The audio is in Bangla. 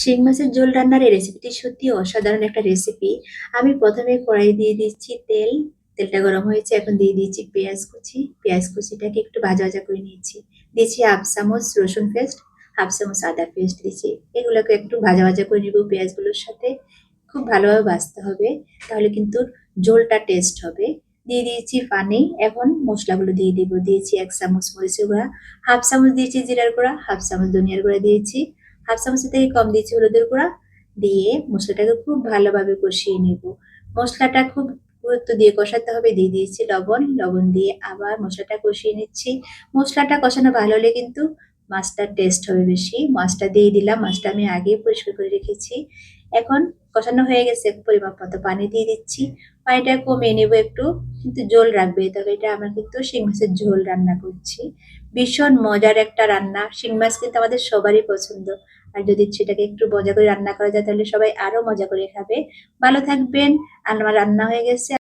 শিং মাছের ঝোল রান্নার এই রেসিপিটি সত্যি অসাধারণ একটা রেসিপি। আমি প্রথমে কড়াই দিয়ে দিচ্ছি তেল। তেলটা গরম হয়েছে, এখন দিয়ে দিচ্ছি পেঁয়াজ কুচি। পেঁয়াজ কুচিটাকে একটু ভাজা ভাজা করে নিয়েছি। দিয়েছি হাফ চামচ রসুন পেস্ট, হাফ চামচ আদা পেস্ট দিয়েছি। এগুলোকে একটু ভাজা ভাজা করে নিব পেঁয়াজগুলোর সাথে। খুব ভালোভাবে ভাজতে হবে, তাহলে কিন্তু ঝোলটা টেস্ট হবে। দিয়ে দিয়েছি পানি। এখন মশলাগুলো দিয়ে দিব। দিয়েছি এক চামচ মরিচের গুঁড়া, হাফ চামচ দিয়েছি জিরার গুঁড়া, হাফ চামচ ধনিয়ার গুঁড়া দিয়েছি, হাফ চামচের থেকে কম দিয়েছি হলুদের গুঁড়া। দিয়ে মশলাটাকে খুব ভালোভাবে কষিয়ে নিব। মশলাটা খুব গুরুত্ব দিয়ে কষাতে হবে। দিয়ে দিয়েছি লবণ। লবণ দিয়ে আবার মশলাটা কষিয়ে নিচ্ছি। মশলাটা কষানো ভালো হলে কিন্তু মাছটার টেস্ট হবে বেশি। মাছটা দিয়ে দিলাম। মাছটা আমি আগেই পরিষ্কার করে রেখেছি। এখন কষানো হয়ে গেছে, পরিমাপ মতো পানি দিয়ে দিচ্ছি। পানিটা কমিয়ে নেব একটু, কিন্তু ঝোল রাখবে। তবে এটা আমরা কিন্তু শিং মাছের ঝোল রান্না করছি। ভীষণ মজার একটা রান্না। শিং মাছ কিন্তু আমাদের সবারই পছন্দ। আর যদি সেটাকে একটু মজা করে রান্না করা যায়, তাহলে সবাই আরো মজা করে খাবে। ভালো থাকবেন। আর আমার রান্না হয়ে গেছে।